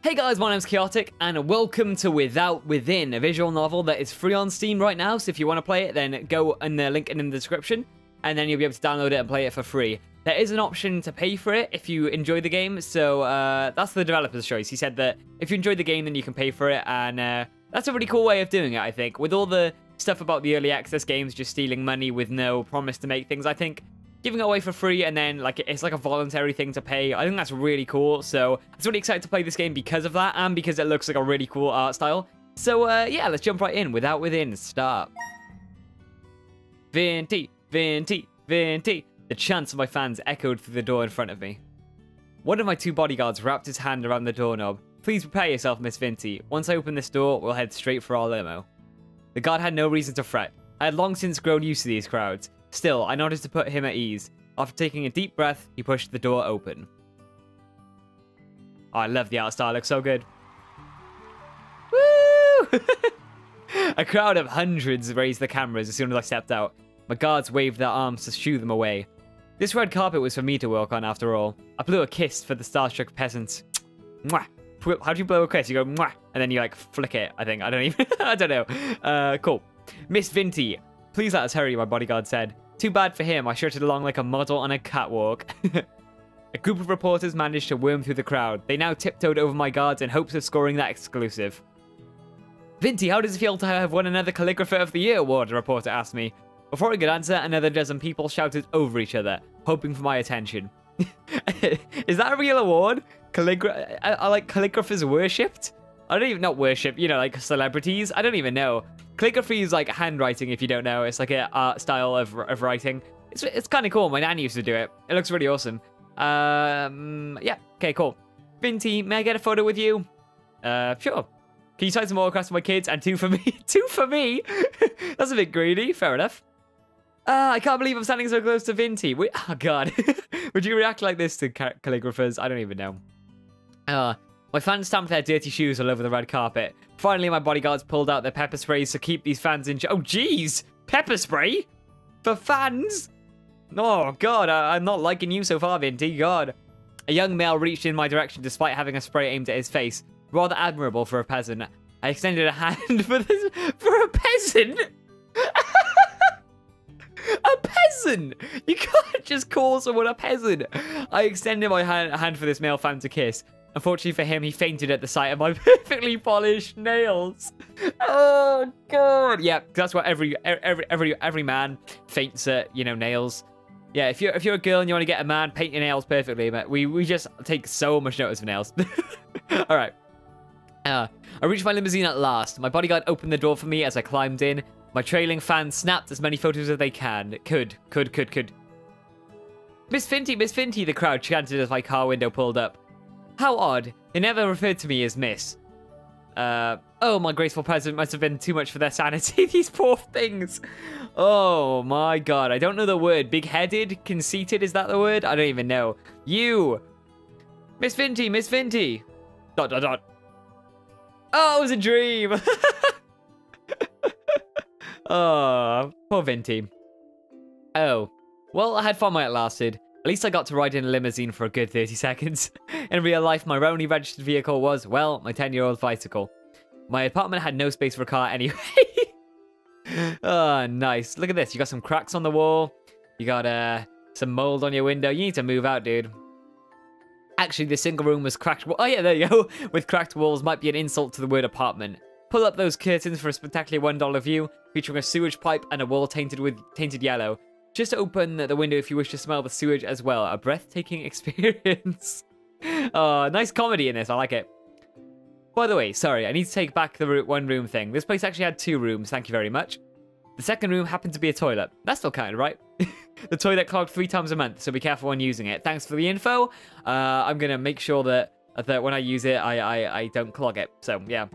Hey guys, my name's Chaotic, and welcome to Without Within, a visual novel that is free on Steam right now, so if you want to play it, then go in the link in the description, and then you'll be able to download it and play it for free. There is an option to pay for it if you enjoy the game, so that's the developer's choice. He said that if you enjoy the game, then you can pay for it, and that's a really cool way of doing it, I think. With all the stuff about the early access games just stealing money with no promise to make things, I think giving it away for free and then it's like a voluntary thing to pay, I think that's really cool. So I was really excited to play this game because of that and because it looks like a really cool art style. So yeah, let's jump right in. Without Within, start. Vinty, Vinty, Vinty. The chants of my fans echoed through the door in front of me. One of my two bodyguards wrapped his hand around the doorknob. Please prepare yourself, Miss Vinty. Once I open this door, we'll head straight for our limo. The guard had no reason to fret. I had long since grown used to these crowds. Still, I nodded to put him at ease. After taking a deep breath, he pushed the door open. Oh, I love the art style. It looks so good. Woo! A crowd of hundreds raised their cameras as soon as I stepped out. My guards waved their arms to shoo them away. This red carpet was for me to work on, after all. I blew a kiss for the starstruck peasants. Mwah! How do you blow a kiss? You go, mwah! And then you, like, flick it, I think. I don't even... I don't know. Cool. Miss Vinty, please let us hurry, my bodyguard said. Too bad for him, I shirted along like a model on a catwalk. A group of reporters managed to worm through the crowd. They now tiptoed over my guards in hopes of scoring that exclusive. Vinty, how does it feel to have won another Calligrapher of the Year award? A reporter asked me. Before I could answer, another dozen people shouted over each other, hoping for my attention. Is that a real award? I like calligraphers worshipped? I don't even, not worship, you know, like celebrities. I don't even know. Calligraphy is like handwriting, if you don't know. It's like an art style of writing. It's kind of cool. My nan used to do it. It looks really awesome. Yeah. Okay, cool. Vinty, may I get a photo with you? Sure. Can you sign some autographs for my kids and two for me? Two for me? That's a bit greedy. Fair enough. I can't believe I'm standing so close to Vinty. Oh, God. Would you react like this to calligraphers? I don't even know. My fans stamped their dirty shoes all over the red carpet. Finally, my bodyguards pulled out their pepper sprays to keep these fans in... Oh, jeez! Pepper spray? For fans? Oh, God, I'm not liking you so far, Vinty. God. A young male reached in my direction despite having a spray aimed at his face. Rather admirable for a peasant. I extended a hand for a peasant? A peasant! You can't just call someone a peasant. I extended my hand for this male fan to kiss. Unfortunately for him, he fainted at the sight of my perfectly polished nails. Oh, God. Yeah, that's what every man faints at, you know, nails. Yeah, if you're a girl and you want to get a man, paint your nails perfectly. But we just take so much notice of nails. All right. I reached my limousine at last. My bodyguard opened the door for me as I climbed in. My trailing fans snapped as many photos as they could. Miss Vinty, the crowd chanted as my car window pulled up. How odd. They never referred to me as Miss. Oh, my graceful president must have been too much for their sanity. These poor things. Oh, my God. I don't know the word. Big-headed? Conceited? Is that the word? I don't even know. You. Miss Vinty. ... Oh, it was a dream. Oh, poor Vinty. Oh. Well, I had fun while it lasted. At least I got to ride in a limousine for a good 30 seconds. In real life, my only registered vehicle was, well, my 10-year-old bicycle. My apartment had no space for a car anyway. Oh, nice. Look at this. You got some cracks on the wall. You got some mold on your window. You need to move out, dude. Actually, the single room was cracked. Oh, yeah, there you go. With cracked walls might be an insult to the word apartment. Pull up those curtains for a spectacular $1 view, featuring a sewage pipe and a wall tainted yellow. Just open the window if you wish to smell the sewage as well. A breathtaking experience. Oh, nice comedy in this. I like it. By the way, sorry, I need to take back the one room thing. This place actually had 2 rooms. Thank you very much. The second room happened to be a toilet. That's still counted, right? The toilet clogged 3 times a month, so be careful when using it. Thanks for the info. I'm going to make sure that when I use it, I don't clog it. So, yeah.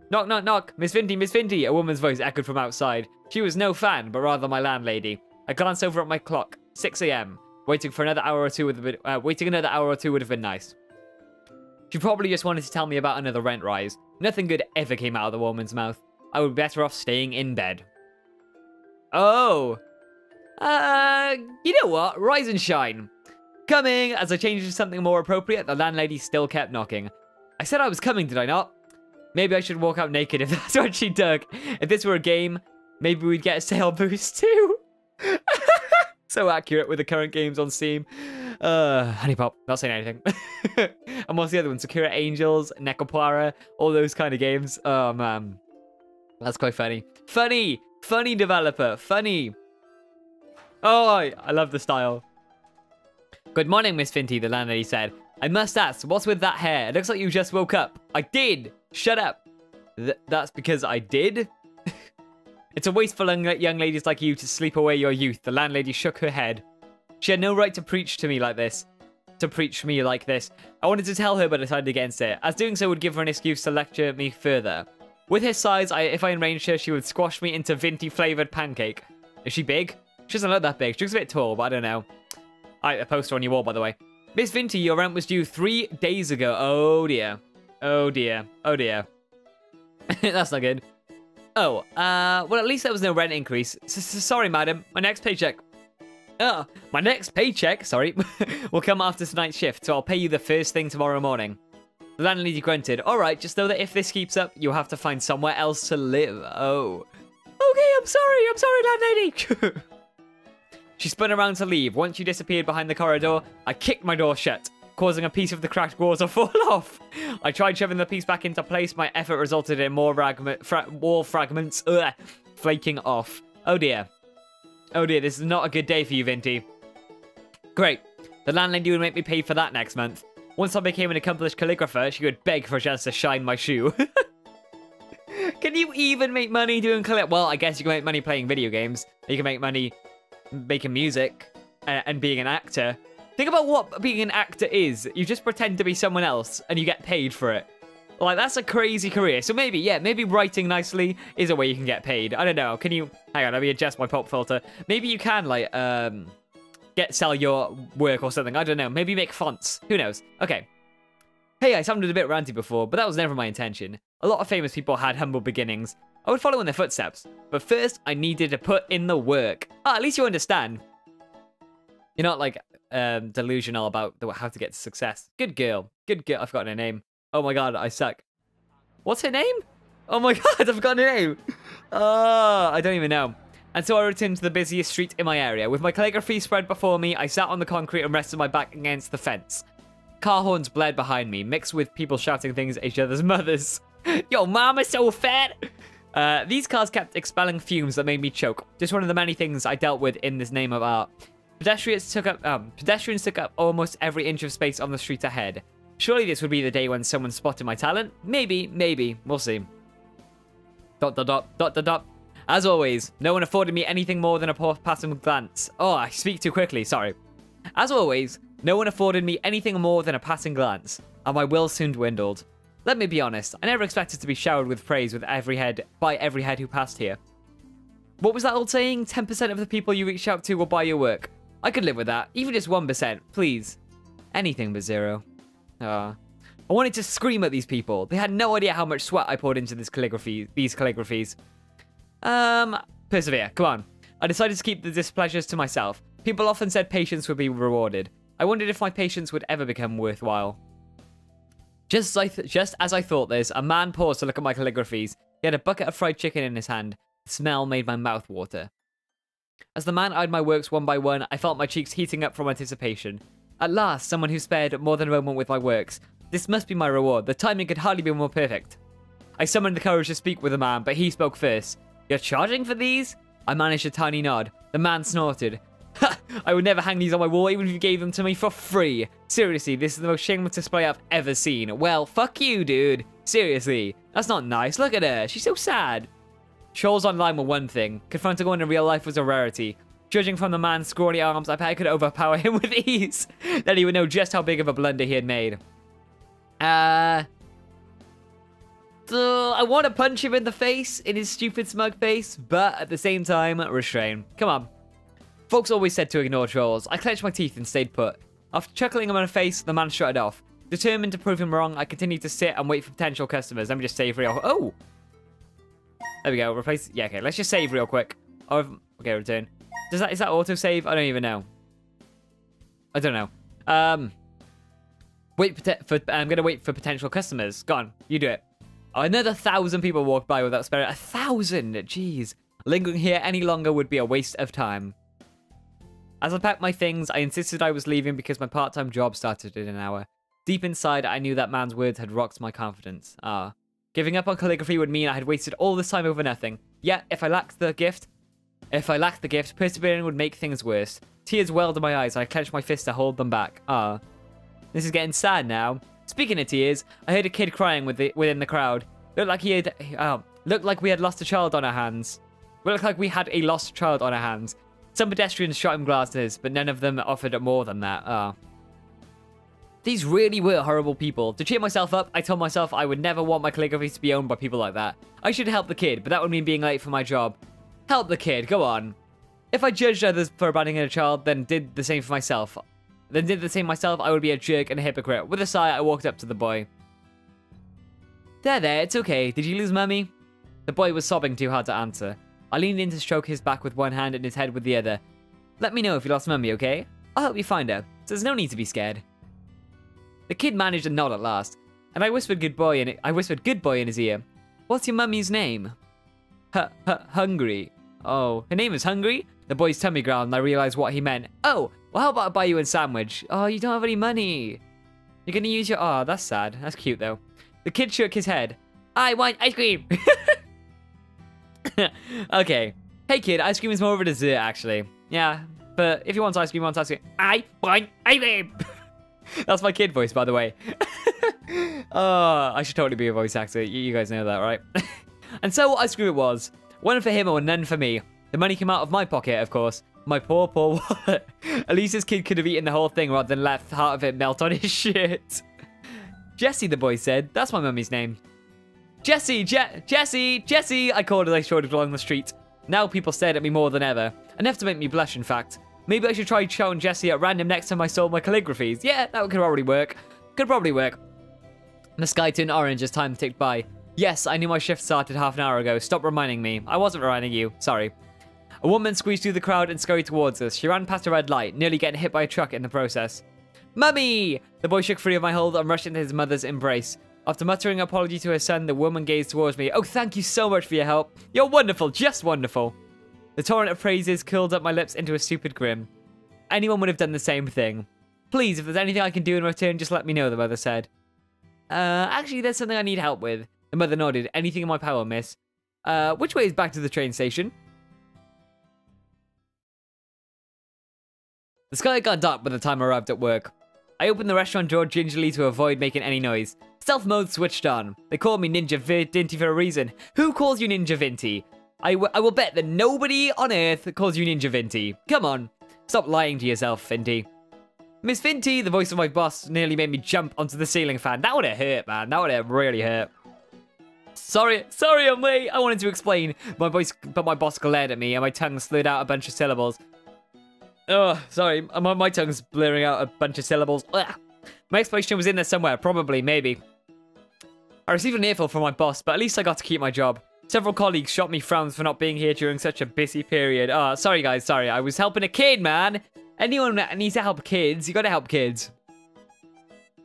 Knock, knock, knock. Miss Vinty. A woman's voice echoed from outside. She was no fan, but rather my landlady. I glanced over at my clock. 6 a.m. Waiting another hour or two would have been nice. She probably just wanted to tell me about another rent rise. Nothing good ever came out of the woman's mouth. I would be better off staying in bed. Oh. You know what? Rise and shine. Coming! As I changed to something more appropriate, the landlady still kept knocking. I said I was coming, did I not? Maybe I should walk out naked if that's what she dug. If this were a game, maybe we'd get a sale boost too. So accurate with the current games on Steam. Honey Pop, not saying anything. And what's the other one? Sakura Angels, Nekopara, all those kind of games. Oh, man. That's quite funny. Funny developer. Funny. Oh, I love the style. Good morning, Miss Vinty, the landlady said. I must ask, what's with that hair? It looks like you just woke up. I did. Shut up. That's because I did? It's a wasteful young ladies like you to sleep away your youth. The landlady shook her head. She had no right to preach to me like this. I wanted to tell her, but decided against it, as doing so would give her an excuse to lecture me further. With her size, if I enraged her, she would squash me into Vinty-flavoured pancake. Is she big? She doesn't look that big. She looks a bit tall, but I don't know. I poster on your wall, by the way. Miss Vinty, your rent was due 3 days ago. Oh, dear. Oh, dear. Oh, dear. That's not good. Oh, well, at least there was no rent increase. Sorry, madam. My next paycheck... my next paycheck, sorry, will come after tonight's shift, so I'll pay you the first thing tomorrow morning. The landlady grunted. All right, just know that if this keeps up, you'll have to find somewhere else to live. Oh. Okay, I'm sorry, landlady. She spun around to leave. Once she disappeared behind the corridor, I kicked my door shut, causing a piece of the cracked wall to fall off. I tried shoving the piece back into place. My effort resulted in more wall fragments flaking off. Oh dear. Oh dear, this is not a good day for you, Vinty. Great. The landlady would make me pay for that next month. Once I became an accomplished calligrapher, she would beg for a chance to shine my shoe. Can you even make money doing Well, I guess you can make money playing video games. You can make money making music and being an actor. Think about what being an actor is. You just pretend to be someone else and you get paid for it. Like, that's a crazy career. So maybe, yeah, maybe writing nicely is a way you can get paid. I don't know. Can you... Hang on, let me adjust my pop filter. Maybe you can, like, sell your work or something. I don't know. Maybe make fonts. Who knows? Okay. Hey, I sounded a bit ranty before, but that was never my intention. A lot of famous people had humble beginnings. I would follow in their footsteps. But first, I needed to put in the work. Ah, at least you understand. You're not, like, delusional about how to get to success. Good girl. Good girl. I've forgotten her name. Oh my god, I suck. What's her name? Oh my god, I've forgotten her name. I don't even know. And so I returned to the busiest street in my area. With my calligraphy spread before me, I sat on the concrete and rested my back against the fence. Car horns blared behind me, mixed with people shouting things at each other's mothers. Yo, mama's so fat! These cars kept expelling fumes that made me choke. Just one of the many things I dealt with in this name of art. Pedestrians took up almost every inch of space on the street ahead. Surely this would be the day when someone spotted my talent. Maybe. We'll see. ... As always, no one afforded me anything more than a passing glance. Oh, I speak too quickly, sorry. As always, no one afforded me anything more than a passing glance, and my will soon dwindled. Let me be honest, I never expected to be showered with praise by every head who passed here. What was that old saying? 10% of the people you reach out to will buy your work. I could live with that, even just 1%, please. Anything but 0. I wanted to scream at these people. They had no idea how much sweat I poured into these calligraphies. Persevere, come on. I decided to keep the displeasures to myself. People often said patience would be rewarded. I wondered if my patience would ever become worthwhile. Just as I thought this, a man paused to look at my calligraphies. He had a bucket of fried chicken in his hand. The smell made my mouth water. As the man eyed my works one by one, I felt my cheeks heating up from anticipation. At last, someone who spared more than a moment with my works. This must be my reward. The timing could hardly be more perfect. I summoned the courage to speak with the man, but he spoke first. You're charging for these? I managed a tiny nod. The man snorted. Ha! I would never hang these on my wall even if you gave them to me for free. Seriously, this is the most shameless display I've ever seen. Well, fuck you, dude. Seriously. That's not nice. Look at her. She's so sad. Trolls online were one thing. Confronting one in real life was a rarity. Judging from the man's scrawny arms, I bet I could overpower him with ease. Then he would know just how big of a blunder he had made. I want to punch him in the face, in his stupid smug face, but at the same time, restrain. Come on. Folks always said to ignore trolls. I clenched my teeth and stayed put. After chuckling him in the face, the man shut it off. Determined to prove him wrong, I continued to sit and wait for potential customers. Let me just save real... Oh! There we go. Replace... Yeah, okay. Let's just save real quick. Oh, okay, return. Is that autosave? I don't even know. I don't know. I'm gonna wait for potential customers. Go on, you do it. Oh, another 1,000 people walked by without sparing. 1,000, jeez. Lingering here any longer would be a waste of time. As I packed my things, I insisted I was leaving because my part-time job started in an hour. Deep inside, I knew that man's words had rocked my confidence. Giving up on calligraphy would mean I had wasted all this time over nothing. Yet, if I lacked the gift, persevering would make things worse. Tears welled in my eyes, and I clenched my fist to hold them back. This is getting sad now. Speaking of tears, I heard a kid crying within the crowd. Looked like we had lost a child on our hands. Looked like we had a lost child on our hands. Some pedestrians shot him glasses, but none of them offered more than that. These really were horrible people. To cheer myself up, I told myself I would never want my calligraphy to be owned by people like that. I should help the kid, but that would mean being late for my job. Help the kid, go on. If I judged others for abandoning a child, then did the same myself, I would be a jerk and a hypocrite. With a sigh, I walked up to the boy. There, it's okay. Did you lose Mummy? The boy was sobbing too hard to answer. I leaned in to stroke his back with one hand and his head with the other. Let me know if you lost Mummy, okay? I'll help you find her, so there's no need to be scared. The kid managed a nod at last, and I whispered good boy in his ear. What's your mummy's name? Hungry. Oh, her name is Hungry? The boy's tummy growled, and I realized what he meant. Oh, well, how about I buy you a sandwich? Oh, you don't have any money. You're gonna use your... Oh, that's sad. That's cute, though. The kid shook his head. I want ice cream. Okay. Hey, kid, ice cream is more of a dessert, actually. Yeah, but if you want ice cream, I want ice cream. That's my kid voice, by the way. Oh, I should totally be a voice actor. You guys know that, right? And so ice cream it was. One for him or none for me. The money came out of my pocket, of course. My poor wallet. At least this kid could have eaten the whole thing rather than left part of it melt on his shirt. Jessie, the boy said. That's my mummy's name. Jessie, Jessie, I called as I strode along the street. Now people stared at me more than ever. Enough to make me blush, in fact. Maybe I should try shouting Jessie at random next time I sold my calligraphies. Yeah, that could probably work. The sky turned orange as time ticked by. Yes, I knew my shift started half an hour ago. Stop reminding me. I wasn't reminding you. Sorry. A woman squeezed through the crowd and scurried towards us. She ran past a red light, nearly getting hit by a truck in the process. Mummy! The boy shook free of my hold and rushed into his mother's embrace. After muttering an apology to her son, the woman gazed towards me. Oh, thank you so much for your help. You're wonderful, just wonderful. The torrent of praises curled up my lips into a stupid grin. Anyone would have done the same thing. Please, if there's anything I can do in return, just let me know, the mother said. Actually, there's something I need help with. The mother nodded. Anything in my power, miss. Which way is back to the train station? The sky got dark by the time I arrived at work. I opened the restaurant door gingerly to avoid making any noise. Stealth mode switched on. They called me Ninja Vinty for a reason. Who calls you Ninja Vinty? I will bet that nobody on Earth calls you Ninja Vinty. Come on. Stop lying to yourself, Vinty. Miss Vinty, the voice of my boss, nearly made me jump onto the ceiling fan. That would have hurt, man. That would have really hurt. Sorry, I'm late. I wanted to explain, but my boss glared at me and my tongue slid out a bunch of syllables. Oh, sorry. My tongue's blurring out a bunch of syllables. Ugh. My explanation was in there somewhere. Probably, maybe. I received an earful from my boss, but at least I got to keep my job. Several colleagues shot me frowns for not being here during such a busy period. Oh, sorry, guys. Sorry. I was helping a kid, man. Anyone that needs to help kids, you gotta help kids.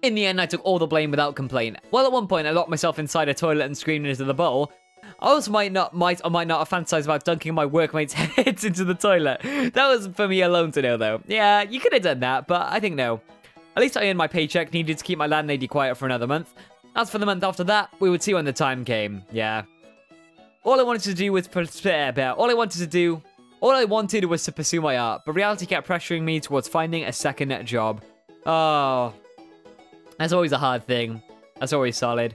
In the end, I took all the blame without complaint. Well, at one point, I locked myself inside a toilet and screamed into the bowl. I also might not have fantasized about dunking my workmates' heads into the toilet. That was for me alone to know, though. Yeah, you could have done that, but I think no. At least I earned my paycheck, needed to keep my landlady quiet for another month. As for the month after that, we would see when the time came. Yeah. All I wanted was to pursue my art, but reality kept pressuring me towards finding a second job. Oh. That's always a hard thing. That's always solid.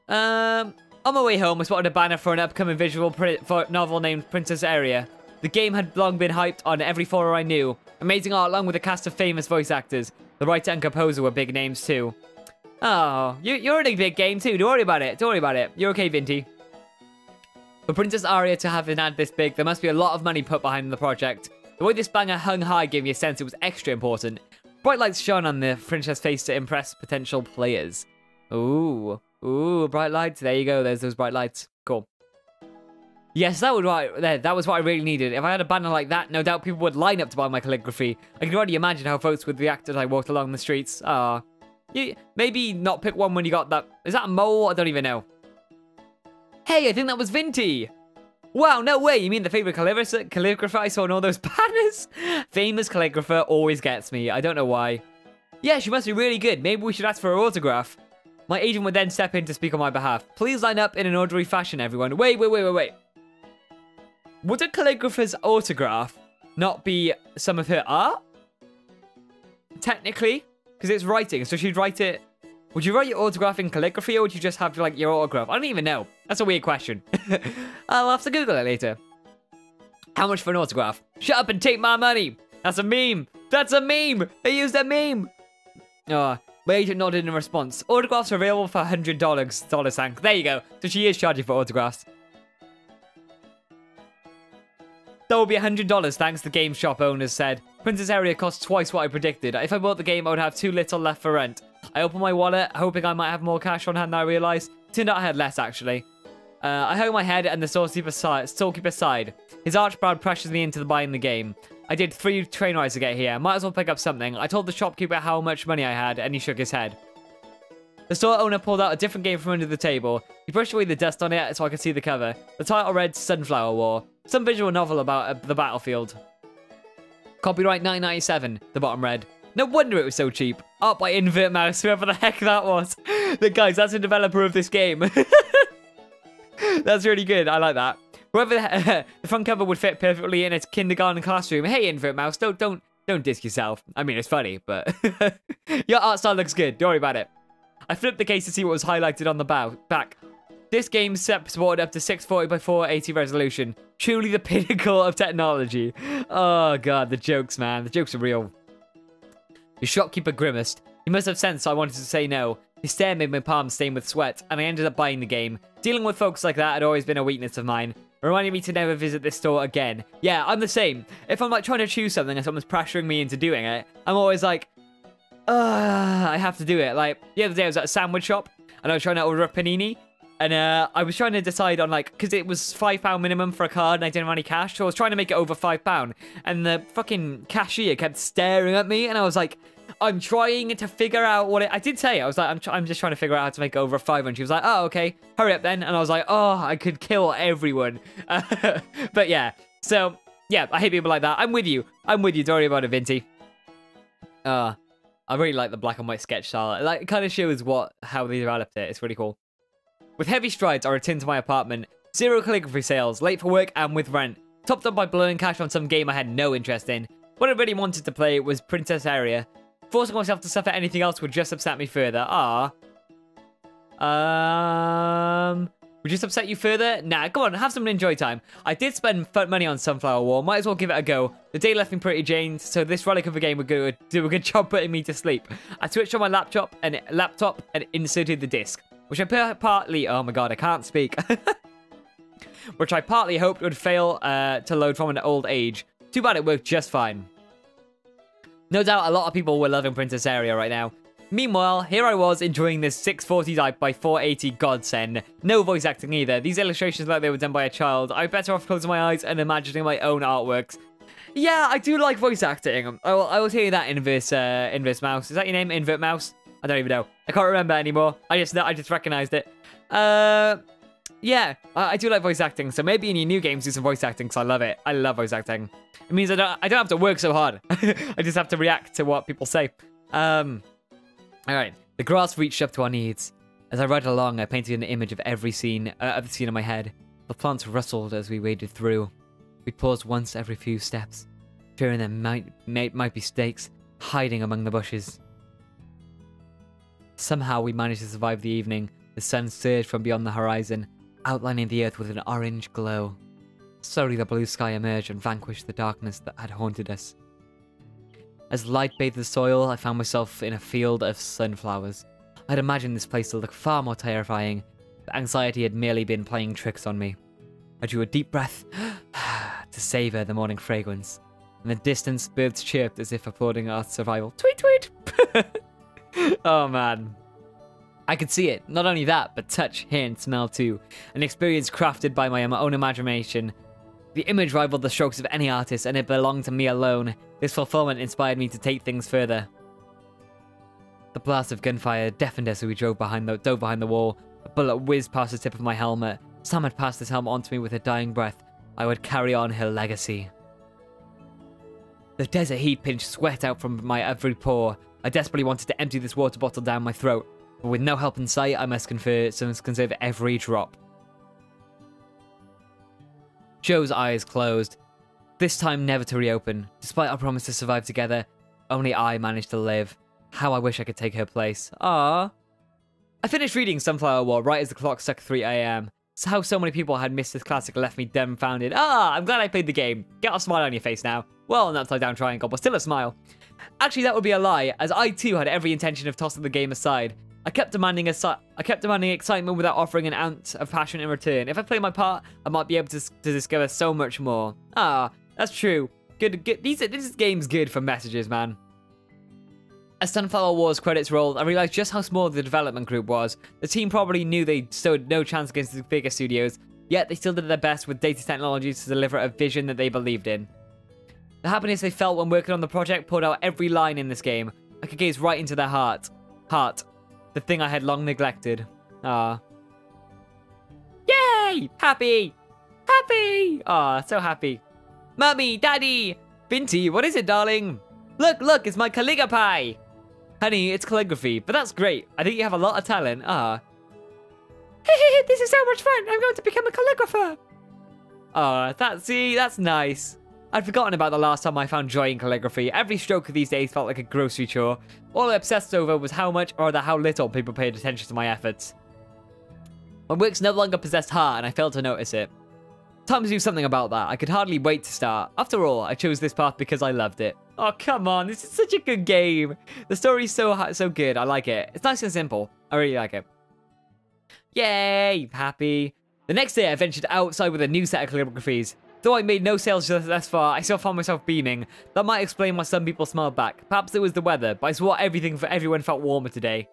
On my way home, I spotted a banner for an upcoming visual novel named Princess Area. The game had long been hyped on every forum I knew. Amazing art along with a cast of famous voice actors. The writer and composer were big names too. Oh, you're in a big game too. Don't worry about it. You're okay, Vinty. For Princess Aria to have an ad this big, there must be a lot of money put behind the project. The way this banger hung high gave me a sense it was extra important. Bright lights shone on the princess face to impress potential players. Ooh, bright lights. There you go. There's those bright lights. Cool. Yes, that was what I really needed. If I had a banner like that, no doubt people would line up to buy my calligraphy. I can already imagine how folks would react as I walked along the streets. Ah, Maybe not pick one when you got that. Is that a mole? I don't even know. Hey, I think that was Vinty. Wow, no way. You mean the favorite calligrapher I saw in all those banners? Famous calligrapher always gets me. I don't know why. Yeah, she must be really good. Maybe we should ask for her autograph. My agent would then step in to speak on my behalf. Please line up in an orderly fashion, everyone. Wait. Would a calligrapher's autograph not be some of her art? Technically, because it's writing, so she'd write it. Would you write your autograph in calligraphy, or would you just have like your autograph? I don't even know. That's a weird question. I'll have to Google it later. How much for an autograph? Shut up and take my money. That's a meme. That's a meme. They used a meme. Oh, my agent nodded in response. Autographs are available for $100. Thanks. There you go. So she is charging for autographs. That will be $100, thanks, the game shop owners said. Princess Area costs twice what I predicted. If I bought the game, I would have too little left for rent. I opened my wallet, hoping I might have more cash on hand than I realised. Turned out I had less, actually. I hung my head and the storekeeper sighed. His arch brow pressures me into buying the game. I did 3 train rides to get here. Might as well pick up something. I told the shopkeeper how much money I had, and he shook his head. The store owner pulled out a different game from under the table. He brushed away the dust on it so I could see the cover. The title read Sunflower War. Some visual novel about the battlefield. Copyright 1997, the bottom read. No wonder it was so cheap. Art by InvertMouse, whoever the heck that was. Guys, that's a developer of this game. That's really good. I like that. Whoever the front cover would fit perfectly in its kindergarten classroom. Hey, InvertMouse, don't diss yourself. I mean, it's funny, but your art style looks good. Don't worry about it. I flipped the case to see what was highlighted on the back. This game supported up to 640 by 480 resolution. Truly the pinnacle of technology. Oh, God, the jokes, man. The jokes are real. The shopkeeper grimaced. He must have sensed I wanted to say no. His stare made my palms stain with sweat, and I ended up buying the game. Dealing with folks like that had always been a weakness of mine. It reminded me to never visit this store again. Yeah, I'm the same. If I'm like trying to choose something and someone's pressuring me into doing it, I'm always like, I have to do it. Like, the other day I was at a sandwich shop, and I was trying to order a panini. And I was trying to decide on, like, because it was £5 minimum for a card and I didn't have any cash. So I was trying to make it over £5. And the fucking cashier kept staring at me. And I was like, I'm trying to figure out what it... I did say, I was like, I'm just trying to figure out how to make it over £5. And she was like, oh, okay, hurry up then. And I was like, oh, I could kill everyone. But yeah, so, yeah, I hate people like that. I'm with you. Don't worry about it, Vinty. I really like the black and white sketch style. Like, it kind of shows how they developed it. It's really cool. With heavy strides, I returned to my apartment. 0 calligraphy sales, late for work and with rent. Topped up by blowing cash on some game I had no interest in. What I really wanted to play was Princess Area. Forcing myself to suffer anything else would just upset me further. Would just upset you further? Nah, come on, have some enjoy time. I did spend money on Sunflower War. Might as well give it a go. The day left me pretty Jane, so this relic of a game would do a good job putting me to sleep. I switched on my laptop and inserted the disc. Which I partly... Oh my god, I can't speak. Which I partly hoped would fail to load from an old age. Too bad it worked just fine. No doubt a lot of people were loving Princess Area right now. Meanwhile, here I was enjoying this 640 by 480 godsend. No voice acting either. These illustrations look like they were done by a child. I'm better off closing my eyes and imagining my own artworks. Yeah, I do like voice acting. I will tell you that, InvertMouse. Is that your name, InvertMouse? I don't even know. I can't remember anymore. I just recognized it. Yeah, I do like voice acting. So maybe in your new games do some voice acting because I love it. I love voice acting. It means I don't have to work so hard. I just have to react to what people say. All right. The grass reached up to our knees. As I rode along, I painted an image of every scene in my head. The plants rustled as we waded through. We paused once every few steps, fearing there might be snakes hiding among the bushes. Somehow we managed to survive the evening. The sun surged from beyond the horizon, outlining the earth with an orange glow. Slowly the blue sky emerged and vanquished the darkness that had haunted us. As light bathed the soil, I found myself in a field of sunflowers. I'd imagined this place to look far more terrifying, but anxiety had merely been playing tricks on me. I drew a deep breath to savour the morning fragrance. In the distance, birds chirped as if applauding our survival. Tweet, tweet! Oh man. I could see it. Not only that, but touch, hear, and smell too. An experience crafted by my own imagination. The image rivaled the strokes of any artist, and it belonged to me alone. This fulfillment inspired me to take things further. The blast of gunfire deafened us as we dove behind the wall. A bullet whizzed past the tip of my helmet. Sam had passed his helmet onto me with a dying breath. I would carry on her legacy. The desert heat pinched sweat out from my every pore. I desperately wanted to empty this water bottle down my throat, but with no help in sight, I must conserve every drop. Joe's eyes closed, this time never to reopen. Despite our promise to survive together, only I managed to live. How I wish I could take her place. Ah. I finished reading Sunflower War right as the clock struck 3 AM. So how so many people had missed this classic left me dumbfounded. I'm glad I played the game. Get a smile on your face now. Well, an upside down triangle, but still a smile. Actually, that would be a lie, as I too had every intention of tossing the game aside. I kept demanding excitement without offering an ounce of passion in return. If I play my part, I might be able to discover so much more. That's true. Good. This game's good for messages, man. As Sunflower Wars credits rolled, I realized just how small the development group was. The team probably knew they stood no chance against the bigger studios, yet they still did their best with data technologies to deliver a vision that they believed in. The happiness they felt when working on the project poured out every line in this game. I could gaze right into their heart. The thing I had long neglected. Yay! Happy! Happy! So happy. Mummy, Daddy! Vinty, what is it, darling? Look, it's my calligraphy! Honey, it's calligraphy, but that's great. I think you have a lot of talent. This is so much fun. I'm going to become a calligrapher. That's nice. I'd forgotten about the last time I found joy in calligraphy. Every stroke of these days felt like a grocery chore. All I obsessed over was how much or how little people paid attention to my efforts. My works no longer possessed heart, and I failed to notice it. Time to do something about that. I could hardly wait to start. After all, I chose this path because I loved it. Oh, come on. This is such a good game. The story's so good. I like it. It's nice and simple. I really like it. Yay, happy. The next day, I ventured outside with a new set of calligraphies. Though I made no sales thus far, I still found myself beaming. That might explain why some people smiled back. Perhaps it was the weather, but I swore everyone felt warmer today.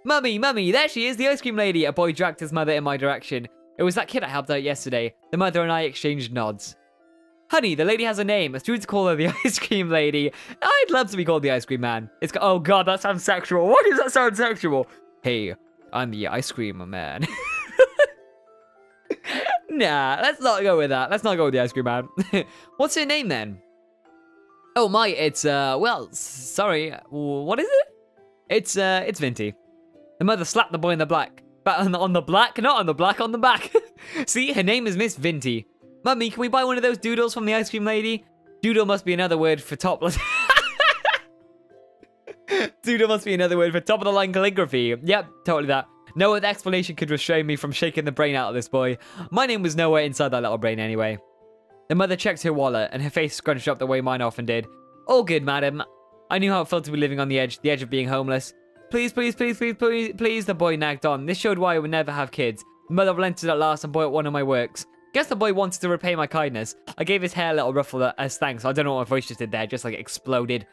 Mummy, there she is, the ice cream lady. A boy dragged his mother in my direction. It was that kid I helped out yesterday. The mother and I exchanged nods. Honey, the lady has a name. It's true to call her the ice cream lady. I'd love to be called the ice cream man. Oh god, that sounds sexual. Why does that sound sexual? Hey, I'm the ice cream man. Nah, let's not go with that. Let's not go with the ice cream man. What's her name then? Oh my, it's well, sorry. What is it? It's Vinty. The mother slapped the boy in the black. But on the black? Not on the black, on the back. See, her name is Miss Vinty. Mummy, can we buy one of those doodles from the ice cream lady? Doodle must be another word for topless. Doodle must be another word for top of the line calligraphy. Yep, totally that. No other explanation could restrain me from shaking the brain out of this boy. My name was nowhere inside that little brain anyway. The mother checked her wallet, and her face scrunched up the way mine often did. All good, madam. I knew how it felt to be living on the edge of being homeless. Please, the boy nagged on. This showed why I would never have kids. The mother relented at last and bought one of my works. Guess the boy wanted to repay my kindness. I gave his hair a little ruffle as thanks. I don't know what my voice just did there, just like exploded.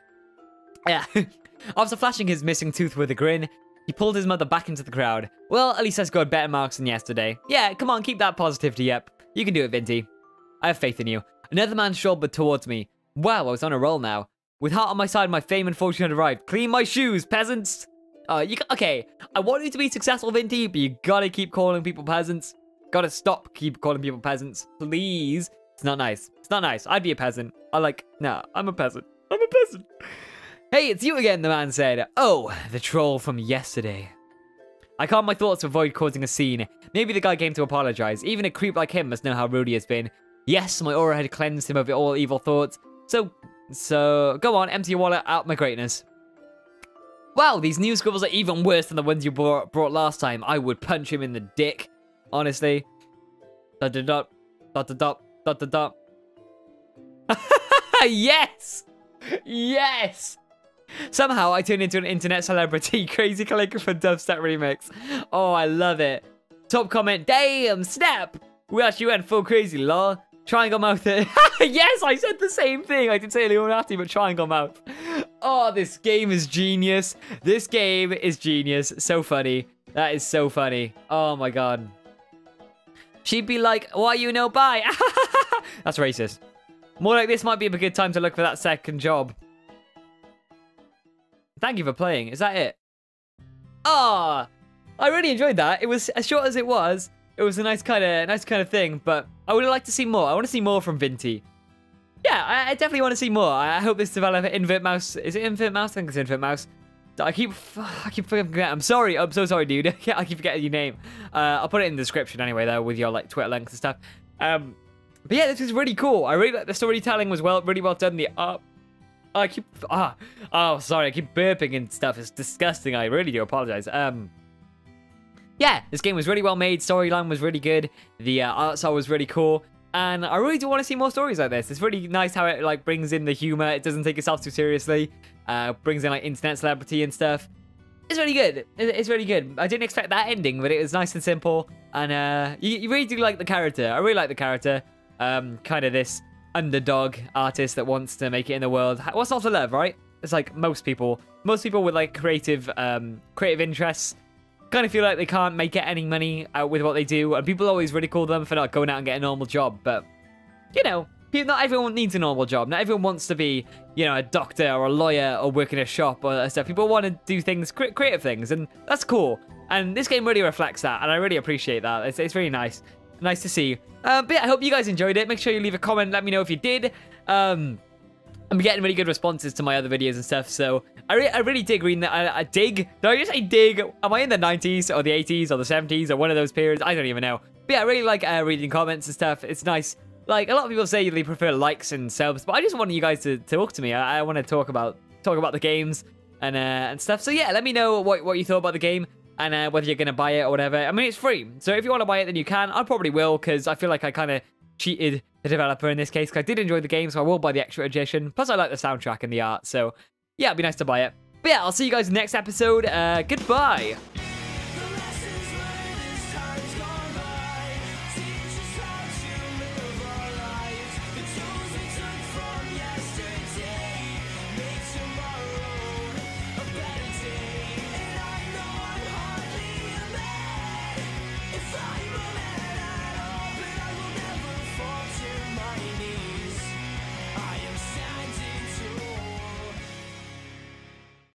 Yeah. After flashing his missing tooth with a grin, he pulled his mother back into the crowd. Well, at least I scored better marks than yesterday. Yeah, come on, keep that positivity up. You can do it, Vinty. I have faith in you. Another man strolled towards me. Wow, I was on a roll now. With heart on my side, my fame and fortune had arrived. Clean my shoes, peasants! Okay, I want you to be successful, Vinty, but you gotta keep calling people peasants. Gotta keep calling people peasants. Please. It's not nice. It's not nice. I'd be a peasant. No, I'm a peasant. I'm a peasant. Hey, it's you again, the man said. Oh, the troll from yesterday. I calmed my thoughts to avoid causing a scene. Maybe the guy came to apologize. Even a creep like him must know how rude he has been. Yes, my aura had cleansed him of all evil thoughts. So, go on, empty your wallet out my greatness. Wow, these new scribbles are even worse than the ones you brought last time. I would punch him in the dick. Honestly. Yes! Yes! Somehow I turned into an internet celebrity. Crazy calligrapher dubstep remix. Oh, I love it. Top comment. Damn, snap! We actually went full crazy, lol. Triangle mouth. Yes, I said the same thing. I didn't say Illuminati, but triangle mouth. Oh, this game is genius. This game is genius. So funny. That is so funny. Oh my god. She'd be like, why you no buy? That's racist. More like this might be a good time to look for that second job. Thank you for playing. Is that it? Ah, I really enjoyed that. It was as short as it was. It was a nice kind of thing, but I would like to see more. I want to see more from Vinty. Yeah, I definitely want to see more. I hope this developer, InvertMouse, is it InvertMouse? I think it's InvertMouse. I keep forgetting. I'm sorry. I'm so sorry, dude. I keep forgetting your name. I'll put it in the description anyway, though, with your like Twitter links and stuff. But yeah, this is really cool. I really like the storytelling was really well done. The art. I keep sorry. I keep burping and stuff. It's disgusting. I really do apologize. Yeah, this game was really well made. Storyline was really good. The art style was really cool. And I really do want to see more stories like this. It's really nice how it like brings in the humor. It doesn't take itself too seriously. Brings in like internet celebrity and stuff. It's really good. It's really good. I didn't expect that ending, but it was nice and simple. And you really do like the character. I really like the character. Kind of this underdog artist that wants to make it in the world. What's not to love, right? It's like most people with like creative interests kind of feel like they can't make any money with what they do, and people always ridicule them for not going out and getting a normal job. But you know, not everyone needs a normal job. Not everyone wants to be, you know, a doctor or a lawyer or work in a shop or stuff. People want to do things, creative things, and that's cool. And this game really reflects that, and I really appreciate that. It's really nice to see. But yeah, I hope you guys enjoyed it. Make sure you leave a comment. Let me know if you did. I'm getting really good responses to my other videos and stuff, so I really dig reading that. I dig. Did I just say dig? Am I in the 90s or the 80s or the 70s or one of those periods? I don't even know. But yeah, I really like reading comments and stuff. It's nice. Like, a lot of people say they prefer likes and subs, but I just want you guys to talk to me. I want to talk about the games and stuff. So yeah, let me know what you thought about the game and whether you're going to buy it or whatever. I mean, it's free, so if you want to buy it, then you can. I probably will, because I feel like I kind of cheated the developer in this case, because I did enjoy the game, so I will buy the extra edition. Plus, I like the soundtrack and the art, so yeah, it'd be nice to buy it. But yeah, I'll see you guys next episode. Goodbye.